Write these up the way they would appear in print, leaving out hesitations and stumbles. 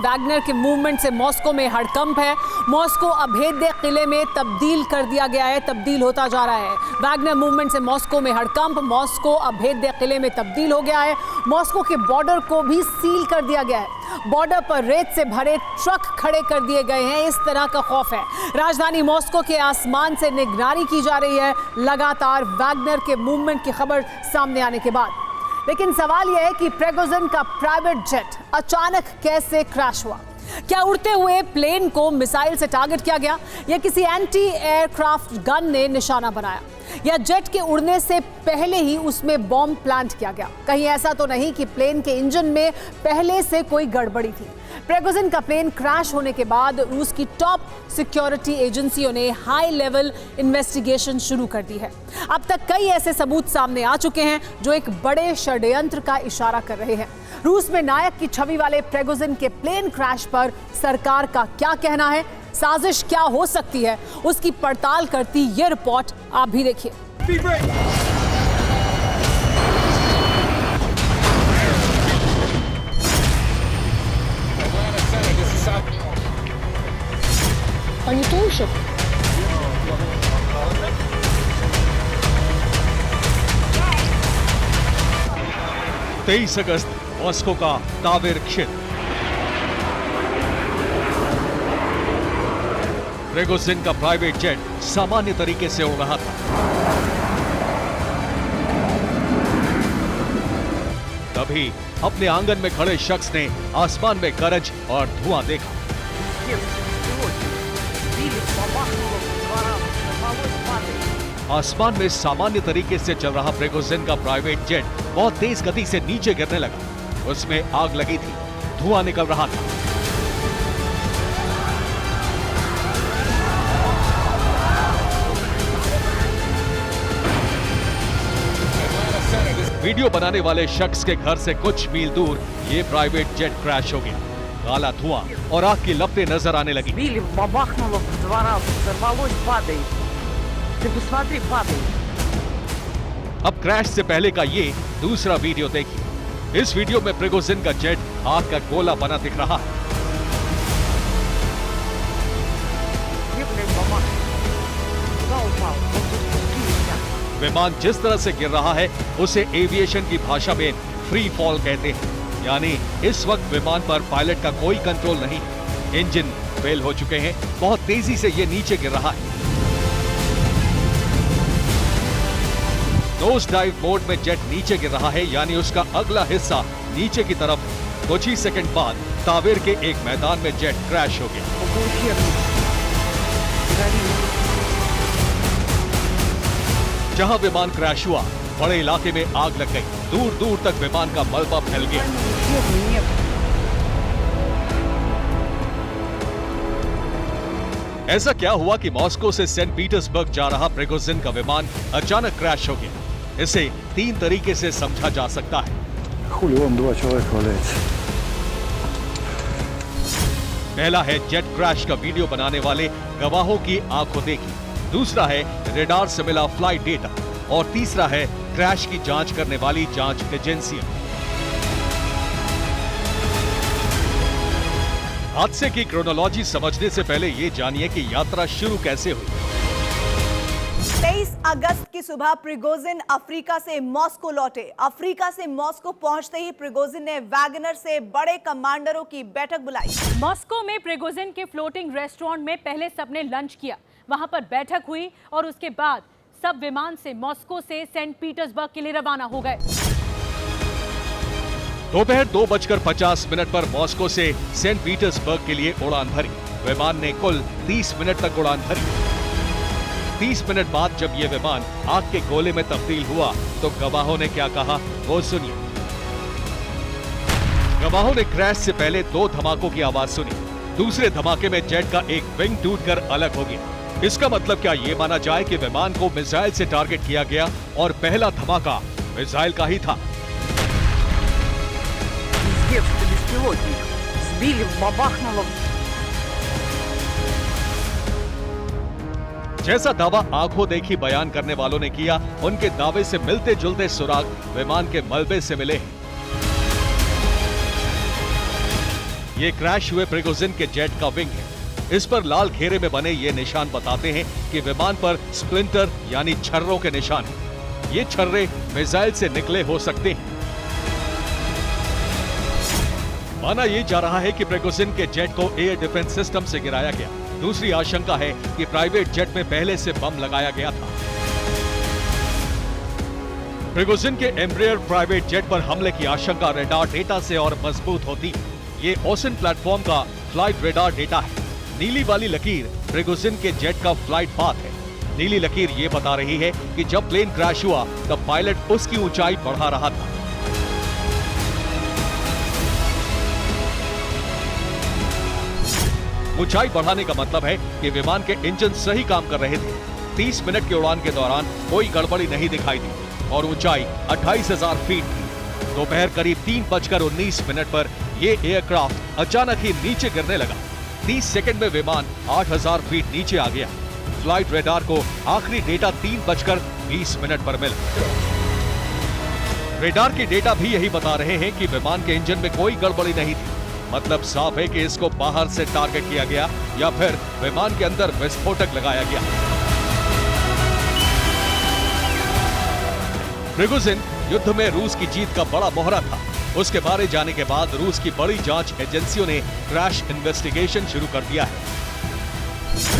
Wagner के movement से Moscow में हड़कंप है। मॉस्को अभेद्य किले में तब्दील कर दिया गया है, तब्दील होता जा रहा है। वैगनर मूवमेंट से मॉस्को में हड़कंप, मॉस्को अभेद्य किले में तब्दील हो गया है। मॉस्को के बॉर्डर को भी सील कर दिया गया है। बॉर्डर पर रेत से भरे ट्रक खड़े कर दिए गए हैं। इस तरह का खौफ है। राजधानी मॉस्को के आसमान से निगरानी की जा रही है लगातार वैगनर के मूवमेंट की खबर सामने आने के बाद। लेकिन सवाल यह है कि प्रिगोजिन का प्राइवेट जेट अचानक कैसे क्रैश हुआ? क्या उड़ते हुए प्लेन को मिसाइल से टारगेट किया गया, या किसी एंटी एयरक्राफ्ट गन ने निशाना बनाया, या जेट के उड़ने से पहले ही उसमें बॉम्ब प्लांट किया गया? कहीं ऐसा तो नहीं कि प्लेन के इंजन में पहले से कोई गड़बड़ी थी? प्रिगोजिन का प्लेन क्रैश होने के बाद रूस की टॉप सिक्योरिटी एजेंसियों ने हाई लेवल इन्वेस्टिगेशन शुरू कर दी है। अब तक कई ऐसे सबूत सामने आ चुके हैं जो एक बड़े षड्यंत्र का इशारा कर रहे हैं। रूस में नायक की छवि वाले प्रिगोजिन के प्लेन क्रैश पर सरकार का क्या कहना है? साजिश क्या हो सकती है, उसकी पड़ताल करती ये रिपोर्ट आप भी देखिए। Они тушат. 23 अगस्त मॉस्को का तावेर क्षेत्र। प्रिगोजिन का प्राइवेट जेट सामान्य तरीके से उड़ रहा था। तभी अपने आंगन में खड़े शख्स ने आसमान में गरज और धुआं देखा। आसमान में सामान्य तरीके से चल रहा प्रिगोजिन का प्राइवेट जेट बहुत तेज गति से नीचे गिरने लगा। उसमें आग लगी थी, धुआं निकल रहा था। वीडियो बनाने वाले शख्स के घर से कुछ मील दूर ये प्राइवेट जेट क्रैश हो गया। काला धुआं और आग की लपटें नजर आने लगी। अब क्रैश से पहले का ये दूसरा वीडियो देखिए। इस वीडियो में प्रिगोजिन का जेट आग का गोला बना दिख रहा है। विमान जिस तरह से गिर रहा है उसे एविएशन की भाषा में फ्री फॉल कहते हैं, यानी इस वक्त विमान पर पायलट का कोई कंट्रोल नहीं। इंजन फेल हो चुके हैं, बहुत तेजी से ये नीचे गिर रहा है। नोज डाइव मोड में जेट नीचे गिर रहा है, यानी उसका अगला हिस्सा नीचे की तरफ है। कुछ ही सेकंड बाद तावेर के एक मैदान में जेट क्रैश हो गया। जहां विमान क्रैश हुआ, बड़े इलाके में आग लग गई। दूर दूर तक विमान का मलबा फैल गया। ऐसा क्या हुआ कि मॉस्को से सेंट पीटर्सबर्ग जा रहा प्रिगोजिन का विमान अचानक क्रैश हो गया? इसे 3 तरीके से समझा जा सकता है। पहला है जेट क्रैश का वीडियो बनाने वाले गवाहों की आंखों देखी। दूसरा है रेडार से मिला फ्लाइट डेटा, और तीसरा है क्रैश की जांच करने वाली जांच एजेंसियां। हादसे की क्रोनोलॉजी समझने से पहले ये जानिए कि यात्रा शुरू कैसे हुई। 23 अगस्त की सुबह प्रिगोजिन अफ्रीका से मॉस्को लौटे। अफ्रीका से मॉस्को पहुंचते ही प्रिगोजिन ने वैगनर से बड़े कमांडरों की बैठक बुलाई। मॉस्को में प्रिगोजिन के फ्लोटिंग रेस्टोरेंट में पहले सबने लंच किया, वहां पर बैठक हुई और उसके बाद सब विमान से मॉस्को से सेंट पीटर्सबर्ग के लिए रवाना हो गए। दोपहर 2:50 पर मॉस्को से सेंट पीटर्सबर्ग के लिए उड़ान भरी। विमान ने कुल 30 मिनट तक उड़ान भरी। 30 मिनट बाद जब यह विमान आग के गोले में तब्दील हुआ तो गवाहों ने क्या कहा वो सुनिए। गवाहों ने क्रैश से पहले 2 धमाकों की आवाज सुनी। दूसरे धमाके में जेट का एक विंग टूटकर अलग हो गया। इसका मतलब क्या ये माना जाए कि विमान को मिसाइल से टारगेट किया गया और पहला धमाका मिसाइल का ही था? जैसा दावा आंखों देखी बयान करने वालों ने किया, उनके दावे से मिलते जुलते सुराग विमान के मलबे से मिले हैं। ये क्रैश हुए प्रिगोजिन के जेट का विंग है। इस पर लाल घेरे में बने ये निशान बताते हैं कि विमान पर स्प्लिंटर यानी छर्रों के निशान हैं। ये छर्रे मिसाइल से निकले हो सकते हैं। माना यह जा रहा है कि प्रिगोजिन के जेट को एयर डिफेंस सिस्टम से गिराया गया। दूसरी आशंका है कि प्राइवेट जेट में पहले से बम लगाया गया था। प्रिगोजिन के एम्ब्रेयर प्राइवेट जेट पर हमले की आशंका रेडार डेटा से और मजबूत होती है। ये ओसन प्लेटफॉर्म का फ्लाइट रेडार डेटा है। नीली वाली लकीर प्रिगोजिन के जेट का फ्लाइट पाथ है। नीली लकीर ये बता रही है कि जब प्लेन क्रैश हुआ तब पायलट उसकी ऊंचाई बढ़ा रहा था। ऊंचाई बढ़ाने का मतलब है कि विमान के इंजन सही काम कर रहे थे। 30 मिनट की उड़ान के दौरान कोई गड़बड़ी नहीं दिखाई दी और ऊंचाई 28,000 फीट थी। दोपहर करीब 3:19 पर यह एयरक्राफ्ट अचानक ही नीचे गिरने लगा। 30 सेकंड में विमान 8,000 फीट नीचे आ गया। फ्लाइट रेडार को आखिरी डेटा 3:20 पर मिला। रेडार के डेटा भी यही बता रहे हैं कि विमान के इंजन में कोई गड़बड़ी नहीं थी। मतलब साफ है कि इसको बाहर से टारगेट किया गया या फिर विमान के अंदर विस्फोटक लगाया गया। प्रिगोजिन युद्ध में रूस की जीत का बड़ा मोहरा था। उसके बारे जाने के बाद रूस की बड़ी जांच एजेंसियों ने क्रैश इन्वेस्टिगेशन शुरू कर दिया है।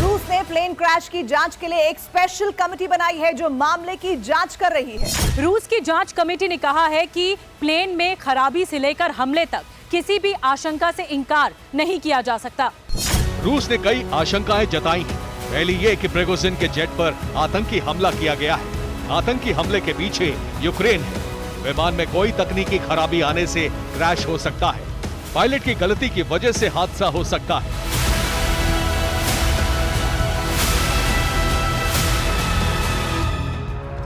रूस ने प्लेन क्रैश की जांच के लिए एक स्पेशल कमेटी बनाई है जो मामले की जांच कर रही है। रूस की जांच कमेटी ने कहा है कि प्लेन में खराबी से लेकर हमले तक किसी भी आशंका से इनकार नहीं किया जा सकता। रूस ने कई आशंकाएं जताई हैं। पहली ये कि प्रिगोजिन के जेट पर आतंकी हमला किया गया है। आतंकी हमले के पीछे यूक्रेन है। विमान में कोई तकनीकी खराबी आने से क्रैश हो सकता है। पायलट की गलती की वजह से हादसा हो सकता है।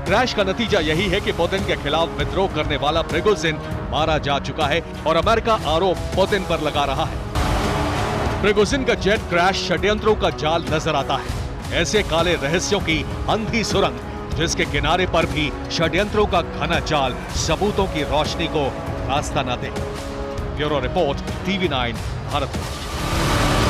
क्रैश का नतीजा यही है कि पुतिन के खिलाफ विद्रोह करने वाला प्रिगोजिन मारा जा चुका है और अमेरिका आरोप पुतिन पर लगा रहा है। प्रिगोजिन का जेट क्रैश षड्यंत्रों का जाल नजर आता है। ऐसे काले रहस्यों की अंधी सुरंग जिसके किनारे पर भी षड्यंत्रों का घना जाल सबूतों की रोशनी को रास्ता न दे। Bureau report, TV9 Bharat.